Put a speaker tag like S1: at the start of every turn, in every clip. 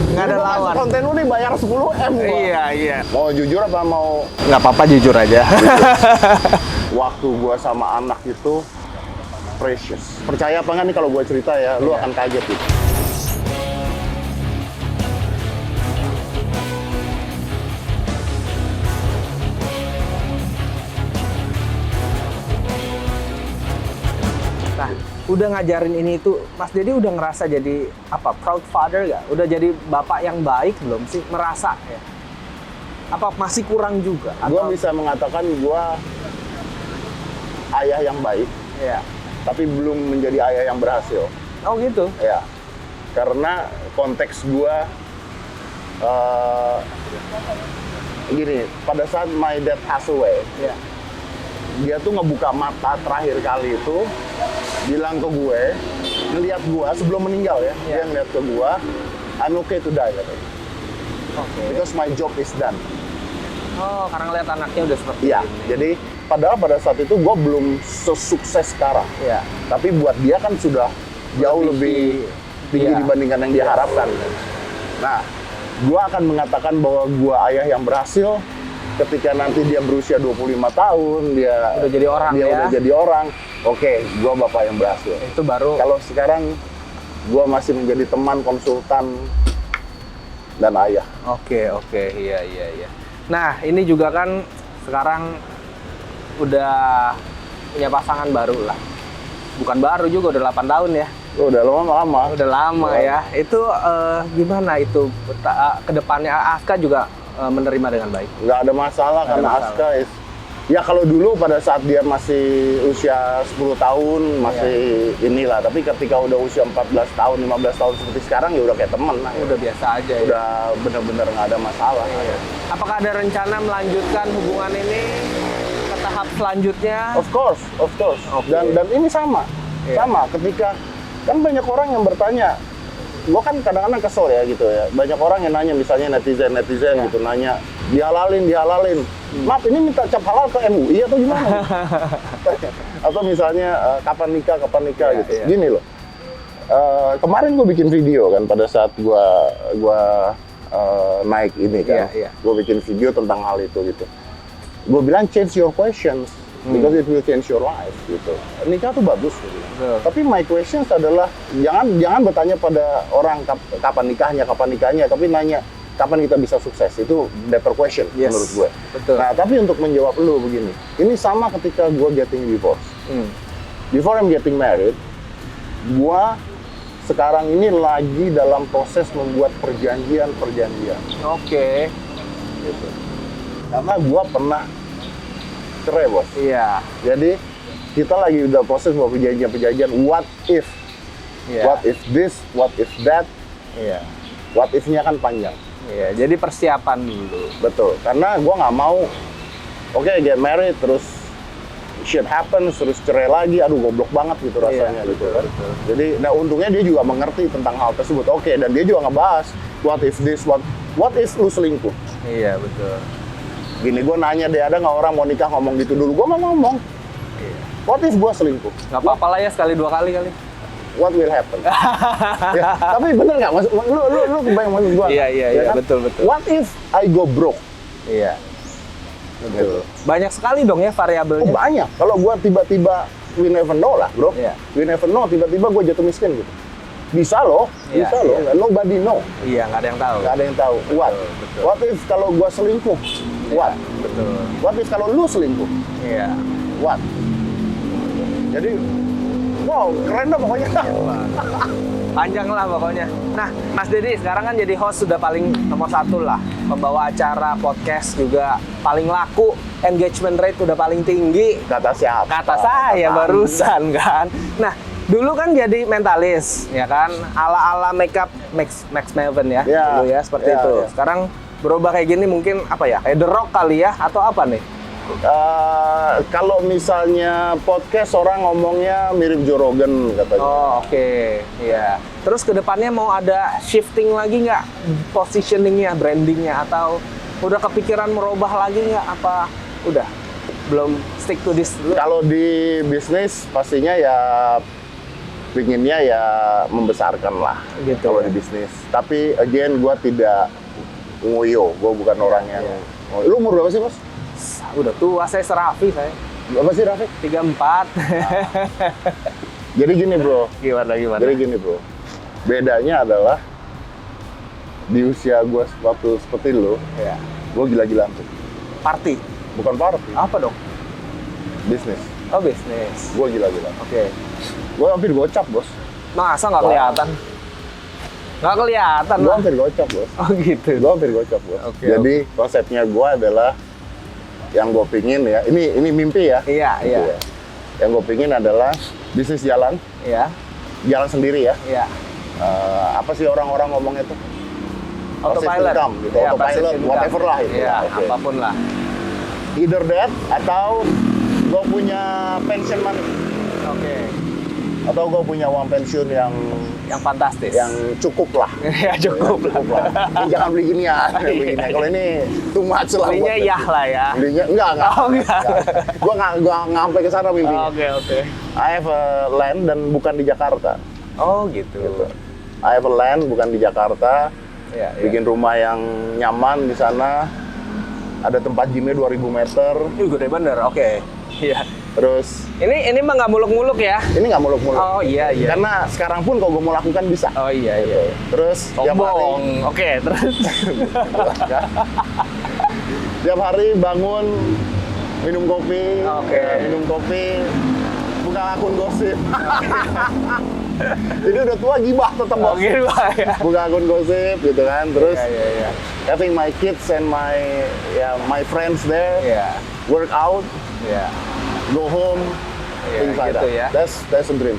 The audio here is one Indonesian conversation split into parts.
S1: Nggak ada lawan.
S2: Konten lu nih bayar 10M gua.
S1: Iya.
S2: Mau jujur apa mau
S1: Nggak apa-apa, jujur aja.
S2: waktu gua sama anak itu precious. Percaya apa nggak nih kalau gua cerita ya, lu akan kaget gitu.
S1: Nah, udah ngajarin ini itu, Mas Dedi udah ngerasa jadi apa? Proud father nggak? Udah jadi bapak yang baik belum sih? Merasa ya? Apa masih kurang juga?
S2: Gua bisa mengatakan gua ayah yang baik,
S1: Ya.
S2: tapi belum menjadi ayah yang berhasil.
S1: Oh gitu?
S2: Ya, karena konteks gua gini, pada saat my dad pass away,
S1: Ya.
S2: dia tuh ngebuka mata terakhir kali itu, bilang ke gue, ngeliat gua sebelum meninggal ya, dia ngeliat ke gua, I'm okay to die, katanya.
S1: Oke.
S2: Because my job is done.
S1: Oh, karena ngeliat anaknya udah seperti
S2: Iya,
S1: ini.
S2: jadi padahal pada saat itu gua belum sesukses sekarang.
S1: Ya.
S2: Tapi buat dia kan sudah jauh lebih tinggi
S1: Iya.
S2: dibandingkan yang dia harapkan. Nah, gua akan mengatakan bahwa gua ayah yang berhasil ketika nanti dia berusia 25 tahun, dia
S1: Udah jadi orang ya.
S2: udah jadi orang. Oke, gua bapak yang berhasil.
S1: Itu baru.
S2: Kalau sekarang gua masih menjadi teman, konsultan, dan ayah.
S1: Oke, iya. Nah, ini juga kan sekarang udah punya pasangan baru lah. Bukan baru juga, udah 8 tahun ya.
S2: Udah lama.
S1: Udah lama ya. Itu gimana itu kedepannya Aska juga menerima dengan baik?
S2: Nggak ada masalah
S1: Nggak ada
S2: karena
S1: masalah.
S2: Aska ya kalau dulu pada saat dia masih usia 10 tahun masih inilah, tapi ketika udah usia 14 tahun, 15 tahun seperti sekarang ya udah kayak temen lah.
S1: Udah biasa aja ya.
S2: Udah bener-bener nggak ada masalah.
S1: Apakah ada rencana melanjutkan hubungan ini ke tahap selanjutnya?
S2: Of course.
S1: Oke.
S2: Dan ini sama.
S1: Iya.
S2: Sama ketika kan banyak orang yang bertanya, gua kan kadang-kadang kesel ya gitu ya. Banyak orang yang nanya, misalnya netizen gitu nanya, dihalalin. Maaf, ini minta cap halal ke MUI atau gimana? Atau misalnya kapan nikah
S1: Iya,
S2: gitu.
S1: iya.
S2: Gini loh. Kemarin gue bikin video kan pada saat gua naik ini kan.
S1: Iya.
S2: Gue bikin video tentang hal itu gitu. Gue bilang change your questions because it will change your life gitu. Nikah tuh bagus gitu.
S1: Betul.
S2: Tapi my questions adalah jangan bertanya pada orang kapan nikahnya, tapi nanya kapan kita bisa sukses. Itu better question
S1: Yes.
S2: menurut gue.
S1: Betul.
S2: Nah, tapi untuk menjawab lu begini. Ini sama ketika gue getting divorce. Before I'm getting married, gue sekarang ini lagi dalam proses membuat perjanjian.
S1: Oke.
S2: Gitu. Karena gue pernah cerai, bos.
S1: Iya.
S2: Jadi kita lagi udah proses buat perjanjian. What if?
S1: Iya.
S2: What if this? What if that?
S1: Iya.
S2: What if-nya kan panjang.
S1: Iya, jadi persiapan dulu.
S2: Betul. Karena gue nggak mau, get married, terus shit happens, terus cerai lagi. Aduh, goblok banget gitu rasanya.
S1: Iya,
S2: gitu
S1: betul,
S2: kan.
S1: betul.
S2: Jadi, nah untungnya dia juga mengerti tentang hal tersebut. Oke, dan dia juga ngebahas, what if this, what if lu selingkuh?
S1: Iya, betul.
S2: Gini, gue nanya deh, ada nggak orang mau nikah ngomong gitu dulu? Gue nggak ngomong.
S1: Iya.
S2: What if gue selingkuh?
S1: Nggak apa-apa lah ya, sekali dua kali kali.
S2: What will happen? Ya, tapi bener nggak? Lu kebayang maksud gue?
S1: Iya,
S2: kan?
S1: betul.
S2: What if I go broke?
S1: Iya.
S2: Gitu.
S1: Banyak sekali dong ya
S2: Oh,
S1: variabelnya.
S2: banyak. Kalau gue tiba-tiba, we never know lah, bro.
S1: Iya.
S2: We never know, tiba-tiba gue jatuh miskin gitu. Bisa loh.
S1: Iya.
S2: Nobody know.
S1: Iya, nggak ada yang tahu.
S2: Nggak ada yang tahu. What?
S1: betul.
S2: What if kalau gue selingkuh? What?
S1: Betul.
S2: What if kalau lu selingkuh?
S1: Iya.
S2: What? Jadi, wow, keren dah pokoknya.
S1: Panjang lah pokoknya. Nah, Mas Dedi sekarang kan jadi host sudah paling nomor 1 lah. Pembawa acara podcast juga paling laku, engagement rate udah paling tinggi.
S2: Kata siapa?
S1: Kata saya barusan kan. Nah, dulu kan jadi mentalis, ya kan? Ala-ala makeup Max Melvin ya,
S2: Ya,
S1: dulu ya seperti
S2: ya,
S1: itu.
S2: ya.
S1: Sekarang berubah kayak gini mungkin apa ya? Kayak The Rock kali ya atau apa nih?
S2: Kalau misalnya podcast orang ngomongnya mirip Joe Rogan katanya.
S1: Oh, oke. Iya. Terus kedepannya mau ada shifting lagi nggak positioningnya, brandingnya, atau udah kepikiran merubah lagi nggak? Apa udah belum stick to this dulu?
S2: Kalau di bisnis pastinya ya pinginnya ya membesarkan lah
S1: Gitu
S2: kalau
S1: ya.
S2: di bisnis. Tapi again gue tidak ngoyo, gue bukan orang yang Lu umur berapa sih, Bos?
S1: Udah tua, saya serafi saya.
S2: Berapa sih, Rafiq?
S1: 34.
S2: Jadi gini, Bro.
S1: Gimana?
S2: Jadi gini, Bro. Bedanya adalah di usia gue waktu seperti lu,
S1: Ya.
S2: gue gila-gilaan tuh.
S1: Party.
S2: Bukan party,
S1: Apa dong?
S2: bisnis.
S1: Oh, bisnis.
S2: Gue gila-gilaan.
S1: Oke.
S2: Gue hampir gocap, Bos.
S1: Masa nggak
S2: Wah.
S1: kelihatan? Nggak kelihatan
S2: Gue
S1: lah.
S2: hampir gocap, Bos.
S1: Oh gitu.
S2: Gue hampir gocap, Bos.
S1: Oke,
S2: Jadi konsepnya gue adalah yang gue pingin ya, ini mimpi ya.
S1: Iya,
S2: Gitu
S1: iya.
S2: ya. Yang gue pingin adalah bisnis jalan sendiri ya.
S1: Iya.
S2: Apa sih orang-orang ngomongnya tuh?
S1: Autopilot.
S2: Passive income, gitu.
S1: Iya,
S2: Autopilot,
S1: passive income.
S2: whatever lah itu.
S1: Iya,
S2: Oke.
S1: apapun lah.
S2: Either that atau gue punya pension money
S1: Oke.
S2: atau gue punya uang pensiun yang
S1: Fantastis.
S2: cukup lah.
S1: Ya cukup lah.
S2: Ini jangan beli ginian, beli ginian. Kalau ini too much lah.
S1: Belinya
S2: buat
S1: ya
S2: pensiun.
S1: lah ya.
S2: Belinya enggak.
S1: Oh, enggak.
S2: Gua nggak sampai ke sana mimpinya.
S1: Oke.
S2: I have a land dan bukan di Jakarta.
S1: Oh gitu.
S2: I have a land bukan di Jakarta.
S1: Iya, iya.
S2: Bikin rumah yang nyaman di sana. Ada tempat gymnya 2000 meter.
S1: Ih, gede bener. Oke. Iya.
S2: Terus
S1: Ini mah nggak muluk-muluk ya?
S2: ini nggak muluk-muluk.
S1: Oh iya.
S2: Karena sekarang pun kalau gue mau lakukan bisa.
S1: Oh iya.
S2: Terus tiap hari,
S1: Sombong. Oke, terus.
S2: tiap hari bangun minum kopi.
S1: Oke.
S2: Minum kopi. Buka akun gosip. Jadi udah tua gibah tetap, Bos.
S1: Oke, Pak ya.
S2: Buka akun gosip gitu kan. Terus
S1: Iya.
S2: having my kids and my friends there,
S1: Iya.
S2: work out,
S1: Iya.
S2: go home,
S1: Iya,
S2: things like
S1: gitu
S2: that.
S1: ya.
S2: That's a dream.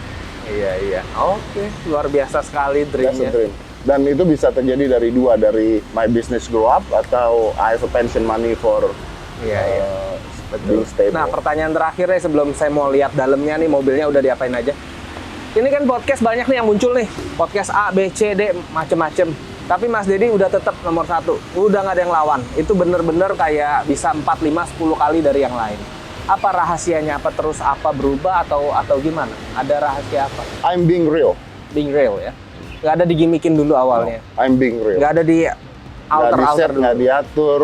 S1: Iya. Oke, luar biasa sekali
S2: That's a
S1: dreamnya.
S2: dream. Dan itu bisa terjadi dari my business grow up atau I have a pension money for
S1: Iya.
S2: being stable.
S1: Nah, pertanyaan terakhirnya sebelum saya mau lihat dalamnya nih, mobilnya udah diapain aja. Ini kan podcast banyak nih yang muncul nih. Podcast A, B, C, D, macem-macem. Tapi Mas Dedi udah tetap nomor 1. Udah nggak ada yang lawan. Itu bener-bener kayak bisa 4, 5, 10 kali dari yang lain. Apa rahasianya? Apa terus apa berubah atau gimana? Ada rahasia apa?
S2: I'm being real.
S1: Being real ya. Nggak ada digimikin dulu awalnya.
S2: I'm being real.
S1: Nggak ada di
S2: Nggak
S1: alter-alter
S2: di-set,
S1: dulu.
S2: nggak diatur.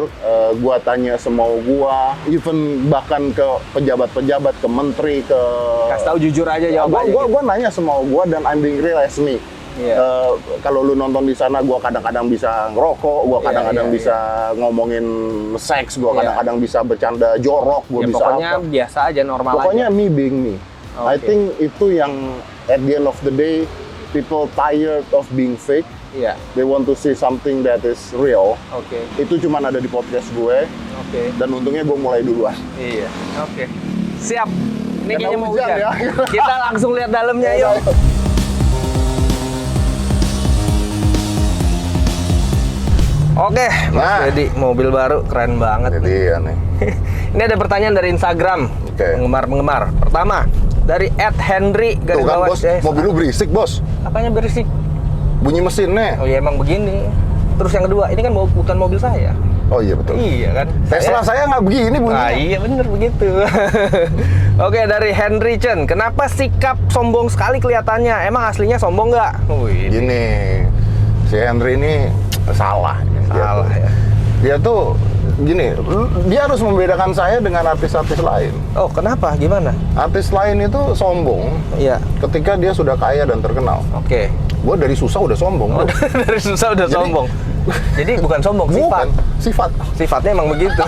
S2: Gua tanya semau gua, even bahkan ke pejabat-pejabat, ke menteri, ke
S1: Kasih tahu jujur aja jawabannya.
S2: gua nanya semau gua dan I'm being real as me.
S1: Iya.
S2: Kalau lu nonton di sana, gua kadang-kadang bisa ngerokok, gua
S1: Iya,
S2: kadang-kadang
S1: iya,
S2: bisa ngomongin seks, gua
S1: Iya.
S2: kadang-kadang bisa bercanda jorok, gua
S1: Ya,
S2: bisa
S1: pokoknya
S2: apa.
S1: biasa aja, normal
S2: Pokoknya
S1: aja.
S2: me being me. I
S1: Oke.
S2: think itu yang at the end of the day people tired of being fake.
S1: Iya.
S2: They want to see something that is real.
S1: Oke.
S2: Itu cuma ada di podcast gue
S1: Oke.
S2: dan untungnya gue mulai duluan.
S1: Iya. Oke. Siap. Ini
S2: Karena
S1: kayaknya mau
S2: hujan
S1: hujan.
S2: ya.
S1: Kita langsung lihat dalamnya yuk. Oke, Mas
S2: Nah.
S1: Dedi, mobil baru keren banget.
S2: Jadi ya nih.
S1: Ini ada pertanyaan dari Instagram.
S2: Oke.
S1: Penggemar-penggemar. Pertama, dari @henry
S2: Tuh kan bos, mobil lu berisik bos.
S1: Apanya berisik?
S2: Bunyi mesinnya.
S1: Oh ya emang begini. Terus yang kedua, ini kan bukan mobil saya.
S2: Oh iya betul.
S1: Iya kan?
S2: Tesla saya nggak begini bunyinya.
S1: Ah, iya bener begitu. Oke, dari Henry Chen. Kenapa sikap sombong sekali kelihatannya? Emang aslinya sombong nggak? Wih,
S2: Gini, si Henry ini salah.
S1: salah ya.
S2: Dia tuh gini, dia harus membedakan saya dengan artis-artis lain.
S1: Oh, kenapa? Gimana?
S2: Artis lain itu sombong
S1: Iya.
S2: ketika dia sudah kaya dan terkenal.
S1: Oke.
S2: Gue dari susah udah sombong.
S1: Oh,
S2: bro.
S1: dari susah udah
S2: Jadi-
S1: sombong. Jadi bukan sombong, sifat.
S2: Bukan, sifat.
S1: Sifatnya emang begitu.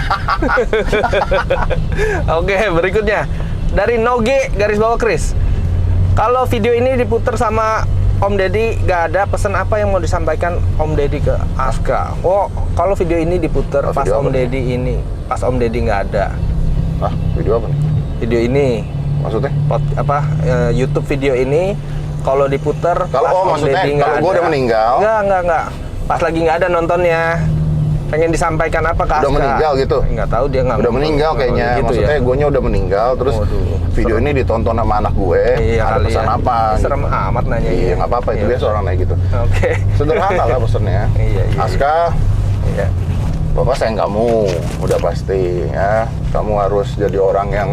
S1: Oke, berikutnya. Dari Noge garis bawah Chris. Kalau video ini diputer sama Om Deddy, gak ada pesan apa yang mau disampaikan Om Deddy ke Aska? Oh, kalau video ini diputer
S2: Oh,
S1: pas
S2: video
S1: Om
S2: apa nih?
S1: Deddy ini, pas Om Deddy nggak ada.
S2: Ah, video apa nih?
S1: Video ini,
S2: Maksudnya?
S1: YouTube video ini kalau diputer
S2: Kalau-
S1: pas
S2: oh,
S1: Om
S2: maksudnya
S1: Deddy nggak
S2: kalau
S1: ada.
S2: gua udah meninggal?
S1: Enggak. Pas lagi nggak ada nontonnya. Pengen disampaikan apa ke Aska?
S2: Udah meninggal gitu?
S1: Nggak tahu, dia nggak
S2: Udah
S1: ngomong.
S2: meninggal kayaknya.
S1: Gitu
S2: Maksudnya
S1: ya?
S2: guanya udah meninggal, terus
S1: Waduh,
S2: video ini ditonton sama anak gue.
S1: Iya
S2: Ada
S1: kali
S2: pesan
S1: ya.
S2: apa?
S1: Serem amat nanya.
S2: Iya, nggak apa-apa itu
S1: Iya.
S2: biasa orang kayak gitu.
S1: Oke.
S2: Sederhana lah pesannya.
S1: Iya.
S2: Aska,
S1: Iya.
S2: Bapak sayang kamu, udah pasti ya. Kamu harus jadi orang yang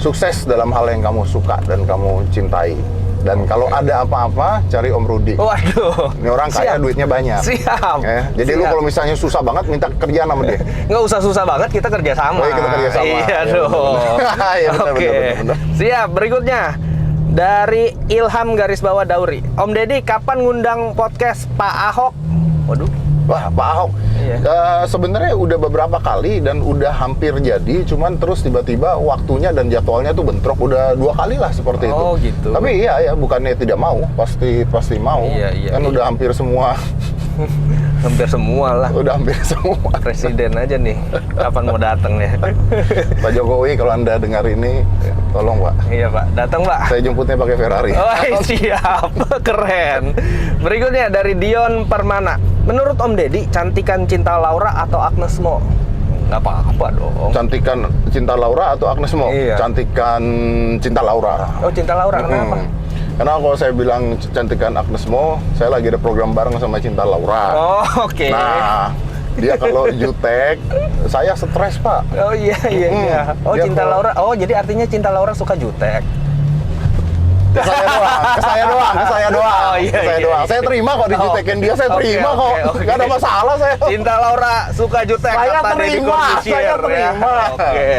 S2: sukses dalam hal yang kamu suka dan kamu cintai. Dan kalau ada apa-apa, cari Om Rudi.
S1: Waduh.
S2: Ini orang kaya, duitnya banyak.
S1: Siap.
S2: Ya, jadi lu kalau misalnya susah banget, minta kerjaan sama dia.
S1: Nggak usah susah banget, kita kerja sama.
S2: Oh, iya, kita kerja sama.
S1: Iya
S2: Ya,
S1: dong.
S2: Iya, benar,
S1: Oke.
S2: benar.
S1: Siap. Berikutnya dari Ilham _Dauri. Om Deddy, kapan ngundang podcast Pak Ahok? Waduh.
S2: Wah, Pak Ahok.
S1: Iya.
S2: Sebenarnya udah beberapa kali dan udah hampir jadi, cuman terus tiba-tiba waktunya dan jadwalnya tuh bentrok. Udah 2 kali lah seperti itu.
S1: Oh, gitu.
S2: Tapi iya ya, bukannya tidak mau, pasti mau.
S1: Iya,
S2: Kan
S1: iya.
S2: udah hampir semua,
S1: Hampir semua lah.
S2: udah hampir semua.
S1: Presiden aja nih. Kapan mau datang ya?
S2: Pak Jokowi, kalau Anda dengar ini, tolong Pak.
S1: Iya Pak. Datang Pak.
S2: Saya jemputnya pakai Ferrari.
S1: Oh, siap. Keren. Berikutnya dari Dion Permana. Menurut Om Deddy, cantikan Cinta Laura atau Agnes Mo? Nggak apa-apa dong.
S2: Cantikan Cinta Laura atau Agnes Mo?
S1: Iya.
S2: Cantikan Cinta Laura.
S1: Oh, Cinta Laura, kenapa?
S2: Karena kalau saya bilang cantikan Agnes Mo, saya lagi ada program bareng sama Cinta Laura.
S1: Oh, oke.
S2: Nah, dia kalau jutek, saya stres Pak.
S1: Oh iya. Oh,
S2: Dia
S1: Cinta
S2: kalau-
S1: Laura. Oh, jadi artinya Cinta Laura suka jutek.
S2: Ke saya doang.
S1: Oh, iya,
S2: Ke saya
S1: iya,
S2: doang.
S1: iya.
S2: Saya terima kok dijutekin dia, saya
S1: Oke,
S2: terima kok.
S1: oke.
S2: Nggak ada masalah saya.
S1: Cinta Laura suka jutek.
S2: Saya
S1: kata Deddy
S2: terima,
S1: Corbuzier,
S2: saya
S1: ya.
S2: terima.
S1: Oke.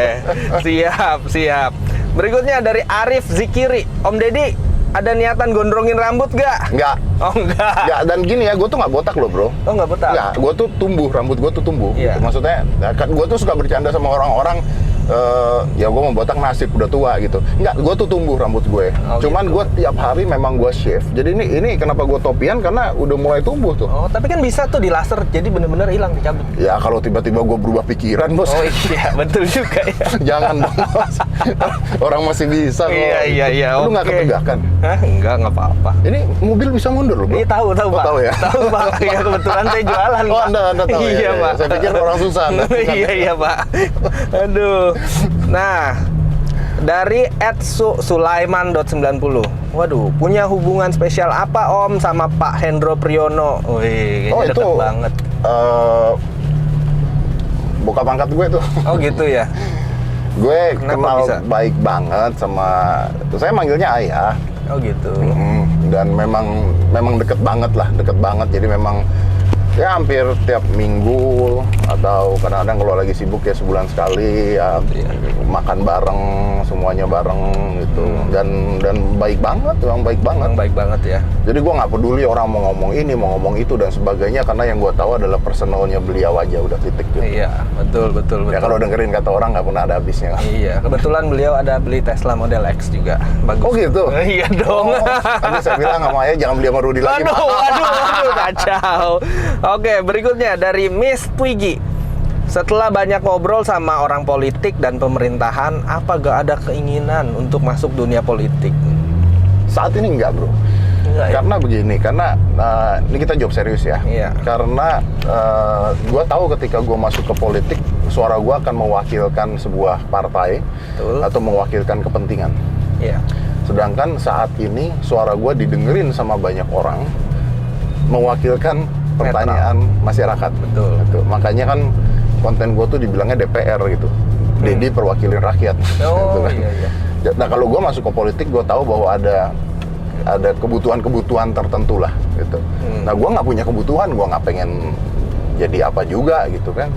S1: Siap. Berikutnya dari Arif Zikiri. Om Deddy, ada niatan gondrongin rambut gak?
S2: Nggak.
S1: Oh, enggak.
S2: Nggak, dan gini ya, gue tuh nggak botak loh bro.
S1: Oh, nggak betul.
S2: Nggak, gue tuh tumbuh, rambut gue tuh tumbuh.
S1: Iya.
S2: Gitu. Maksudnya, gue tuh suka bercanda sama orang-orang, ya gue mau botak nasib udah tua gitu. Nggak, gue tuh tumbuh rambut gue.
S1: Oh,
S2: Cuman
S1: gitu.
S2: gue tiap hari memang gue shave. Jadi ini kenapa gue topian, karena udah mulai tumbuh tuh.
S1: Oh, tapi kan bisa tuh di laser, jadi bener-bener hilang dicabut.
S2: Ya kalau tiba-tiba gue berubah pikiran bos,
S1: Oh iya, betul juga ya.
S2: jangan dong bos. Orang masih bisa kok.
S1: Iya.
S2: Lu nggak
S1: oke.
S2: ketegakan?
S1: Hah? Nggak apa-apa.
S2: Ini mobil bisa mundur loh bro.
S1: Iya tahu
S2: Oh,
S1: Pak.
S2: tahu ya?
S1: Tahu Pak. Iya kebetulan saya jualan.
S2: Oh,
S1: Pak.
S2: Anda tahu ya?
S1: Iya
S2: Ya,
S1: Pak.
S2: saya pikir orang susah, Anda bukan.
S1: Iya Pak. Aduh. Nah, dari @sulaiman.90. Waduh, punya hubungan spesial apa Om sama Pak Hendro Priyono? Wih,
S2: Oh,
S1: kayaknya
S2: itu
S1: deket banget.
S2: bokap angkat gue tuh.
S1: Oh gitu ya.
S2: Gue
S1: Kenapa
S2: kenal
S1: bisa?
S2: baik banget sama, saya manggilnya ayah.
S1: Oh gitu.
S2: Dan memang deket banget lah, deket banget. Jadi memang ya hampir tiap minggu atau kadang-kadang kalau lagi sibuk ya sebulan sekali ya,
S1: Iya.
S2: makan bareng, semuanya bareng gitu. Dan baik banget, memang baik banget.
S1: Emang baik banget ya.
S2: Jadi gue nggak peduli orang mau ngomong ini, mau ngomong itu dan sebagainya, karena yang gue tahu adalah personalnya beliau aja, udah titik gitu.
S1: Iya, betul.
S2: Ya kalau dengerin kata orang nggak pernah ada habisnya.
S1: Iya, kebetulan beliau ada beli Tesla Model X juga. Bagus.
S2: Oh gitu?
S1: Iya dong.
S2: Tadi saya bilang sama ayah jangan beli sama Rudi lagi.
S1: Aduh, kacau. Oke, berikutnya dari Miss Twiggy. Setelah banyak ngobrol sama orang politik dan pemerintahan, apa gak ada keinginan untuk masuk dunia politik?
S2: Saat ini enggak bro.
S1: Enggak ya?
S2: Karena begini, karena ini kita jawab serius ya.
S1: Iya.
S2: Karena gue tahu ketika gue masuk ke politik, suara gue akan mewakilkan sebuah partai.
S1: Betul.
S2: Atau mewakilkan kepentingan.
S1: Iya.
S2: Sedangkan saat ini suara gue didengerin sama banyak orang, mewakilkan pertanyaan masyarakat.
S1: Betul.
S2: Gitu. Makanya kan konten gue tuh dibilangnya DPR gitu. Deddy perwakilin rakyat.
S1: Oh,
S2: Gitu kan.
S1: iya.
S2: Nah kalau gue masuk ke politik, gue tahu bahwa ada kebutuhan-kebutuhan tertentu lah gitu. Nah gue nggak punya kebutuhan, gue nggak pengen jadi apa juga gitu kan.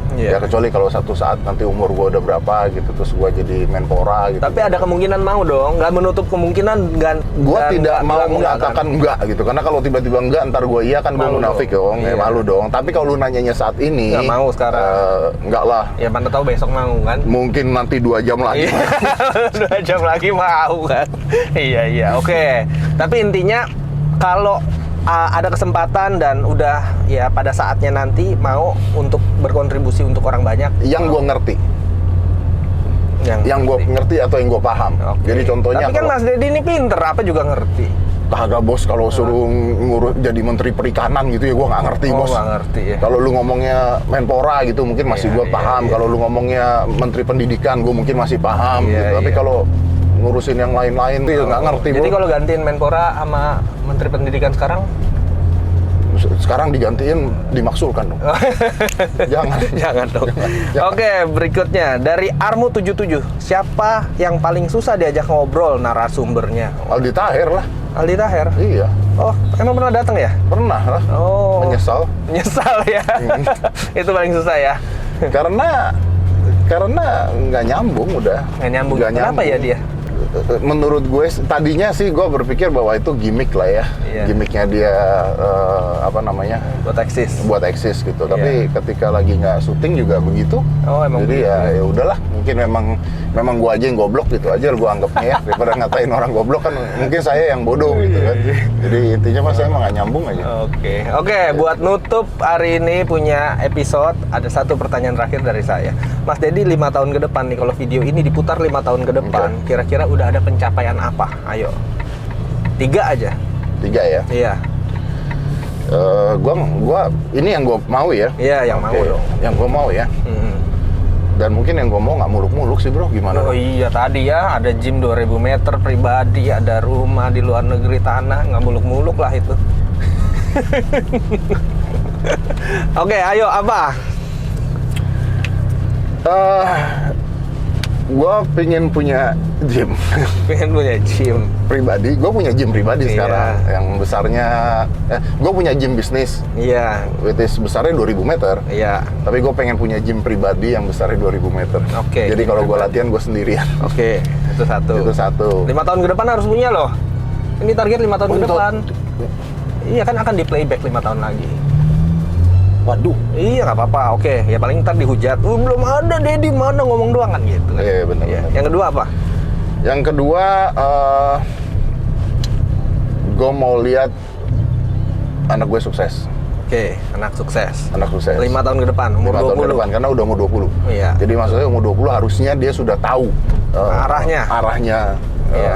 S1: Iya.
S2: Ya kecuali kalau satu saat nanti umur gue udah berapa gitu, terus gue jadi Menpora gitu.
S1: Tapi ada kemungkinan mau dong, nggak menutup kemungkinan
S2: Gue tidak mau mengatakan enggak gitu, karena kalau tiba-tiba enggak ntar gue iya kan gue
S1: Malu
S2: munafik
S1: dong.
S2: dong, ya
S1: Iya.
S2: malu dong. Tapi kalau lu nanyanya saat ini,
S1: Nggak mau sekarang.
S2: enggak lah.
S1: Ya mana tahu besok mau kan?
S2: Mungkin nanti 2 jam lagi.
S1: Iya. 2 jam lagi mau kan? Iya. Oke. Tapi intinya kalau ada kesempatan dan udah ya pada saatnya nanti mau untuk berkontribusi untuk orang banyak.
S2: Yang gue ngerti, yang gue ngerti atau yang gue paham.
S1: Oke.
S2: Jadi contohnya
S1: Tapi kan
S2: kalau
S1: Mas Deddy ini pinter, apa juga ngerti.
S2: kagak bos, kalau suruh ngurus jadi menteri perikanan gitu ya gue nggak ngerti
S1: Oh,
S2: bos.
S1: nggak ngerti ya.
S2: Kalau lu ngomongnya Menpora gitu mungkin masih
S1: Iya,
S2: gue paham.
S1: iya.
S2: Kalau lu ngomongnya menteri pendidikan gue mungkin masih paham
S1: Iya,
S2: gitu. Tapi
S1: iya.
S2: kalau ngurusin yang lain-lain tuh ya nggak ngerti
S1: Jadi
S2: bro.
S1: kalau gantiin Menpora sama Menteri Pendidikan sekarang,
S2: sekarang digantiin dimaksulkan dong. Jangan.
S1: Jangan dong.
S2: Jangan.
S1: Oke, berikutnya dari Armu77. Siapa yang paling susah diajak ngobrol narasumbernya?
S2: Aldi Taher lah.
S1: Aldi Taher.
S2: Iya,
S1: Oh, emang pernah datang ya?
S2: pernah lah.
S1: Oh.
S2: Menyesal.
S1: Menyesal ya. Itu paling susah ya.
S2: Karena nggak nyambung udah.
S1: Nggak nyambung.
S2: Nggak
S1: Kenapa ya dia?
S2: Menurut gue tadinya sih gue berpikir bahwa itu gimmick lah ya.
S1: Iya.
S2: Gimmicknya dia apa namanya?
S1: Buat eksis.
S2: Gitu. Tapi ketika lagi nggak syuting juga begitu.
S1: Oh, emang
S2: Jadi
S1: begitu.
S2: ya udahlah, mungkin memang gue aja yang goblok gitu aja gue anggapnya ya. Daripada ngatain orang goblok kan mungkin saya yang bodoh gitu kan. Jadi intinya mas saya emang nggak nyambung aja.
S1: Oke, buat nutup hari ini punya episode, ada satu pertanyaan terakhir dari saya. Mas Dedi 5 tahun ke depan nih, kalau video ini diputar 5 tahun ke depan, kira-kira udah ada pencapaian apa? Ayo. 3 aja.
S2: 3 ya.
S1: Iya.
S2: Gua ini yang gue mau ya.
S1: Iya, yang mau dong.
S2: Yang gue mau ya. Dan mungkin yang gue mau nggak muluk-muluk sih bro, gimana?
S1: Oh iya, tadi ya ada gym 2000 meter pribadi, ada rumah di luar negeri, tanah, nggak muluk-muluk lah itu. Oke, ayo apa?
S2: Gue pengen punya gym
S1: Pengen punya gym.
S2: pribadi. Gue punya gym pribadi
S1: Iya.
S2: sekarang. Yang besarnya, gue punya gym bisnis.
S1: Iya,
S2: Which is besarnya 2000 meter.
S1: iya.
S2: Tapi gue pengen punya gym pribadi yang besarnya 2000 meter.
S1: Oke,
S2: Jadi
S1: gym
S2: kalau gue
S1: pribadi.
S2: latihan gue sendirian.
S1: Oke, itu satu.
S2: Itu satu.
S1: 5 tahun ke depan harus punya loh. Ini target 5 tahun ke
S2: Untuk-
S1: depan. Iya kan akan di playback 5 tahun lagi.
S2: Waduh.
S1: Iya nggak apa-apa. Oke, ya paling ntar dihujat. Belum ada Dedi, mana ngomong doang kan gitu. Kan?
S2: Iya, benar,
S1: Iya.
S2: benar.
S1: Yang kedua apa?
S2: Yang kedua, gue mau lihat anak gue sukses.
S1: Oke, anak sukses.
S2: Anak sukses.
S1: 5 tahun ke depan, umur
S2: 5 tahun ke
S1: 20.
S2: depan, karena udah umur 20.
S1: Iya.
S2: Jadi maksudnya umur 20 harusnya dia sudah tahu
S1: Arahnya. Iya.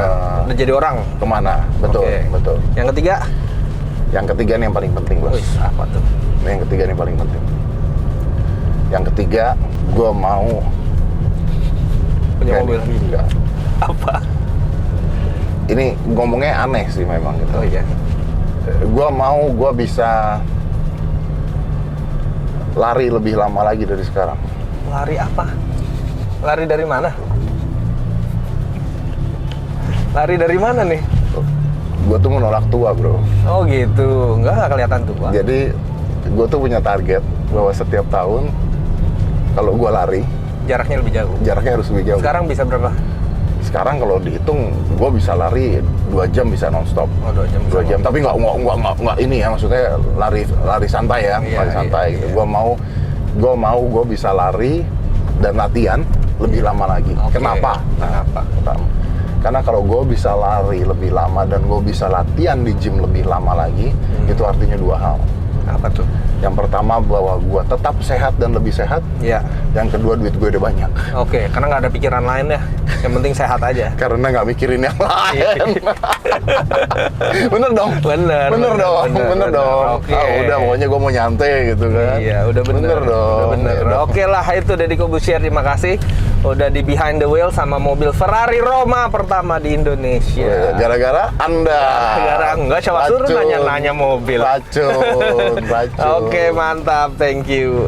S1: Udah jadi orang.
S2: kemana. Betul,
S1: Oke.
S2: betul.
S1: Yang ketiga?
S2: Yang ketiga nih yang paling penting, Bos.
S1: Wih, apa tuh?
S2: Ini yang ketiga nih yang paling penting. Yang ketiga, gue mau
S1: Punya
S2: Nggak
S1: mobil.
S2: nih, enggak.
S1: Apa?
S2: Ini ngomongnya aneh sih memang gitu.
S1: Oh iya.
S2: Gue mau gue bisa lari lebih lama lagi dari sekarang.
S1: Lari apa? Lari dari mana? Lari dari mana nih?
S2: Gue tuh menolak tua, bro.
S1: Oh gitu, nggak kelihatan tua.
S2: Jadi gue tuh punya target bahwa setiap tahun kalau gue lari
S1: Jaraknya lebih jauh.
S2: jaraknya harus lebih jauh.
S1: Sekarang bisa berapa?
S2: Sekarang kalau dihitung gue bisa lari 2 jam bisa nonstop.
S1: Oh 2 jam.
S2: 2 jam, tapi nggak ini ya, maksudnya lari santai ya,
S1: Iya,
S2: lari santai
S1: iya,
S2: gitu.
S1: iya.
S2: Gue mau gue bisa lari dan latihan lebih lama lagi.
S1: Oke.
S2: Kenapa?
S1: Kenapa?
S2: Pertama, karena kalau gue bisa lari lebih lama dan gue bisa latihan di gym lebih lama lagi, itu artinya 2 hal.
S1: Apa tuh?
S2: Yang pertama bahwa gue tetap sehat dan lebih sehat.
S1: Iya.
S2: Yang kedua duit gue udah banyak.
S1: Oke, karena nggak ada pikiran lain ya. Yang penting sehat aja.
S2: Karena nggak mikirin yang lain. Bener dong?
S1: Bener
S2: dong. Bener dong.
S1: Oke.
S2: Udah pokoknya gue mau nyantai gitu kan.
S1: Iya, udah bener.
S2: dong.
S1: Udah bener.
S2: Ya dong.
S1: Oke lah, itu Deddy Kobusier, terima kasih. Udah di behind the wheel sama mobil Ferrari Roma pertama di Indonesia.
S2: Gara-gara Anda.
S1: Gara-gara enggak, siapa suruh
S2: Racun.
S1: nanya-nanya mobil.
S2: Racun.
S1: Oke, mantap. Thank you.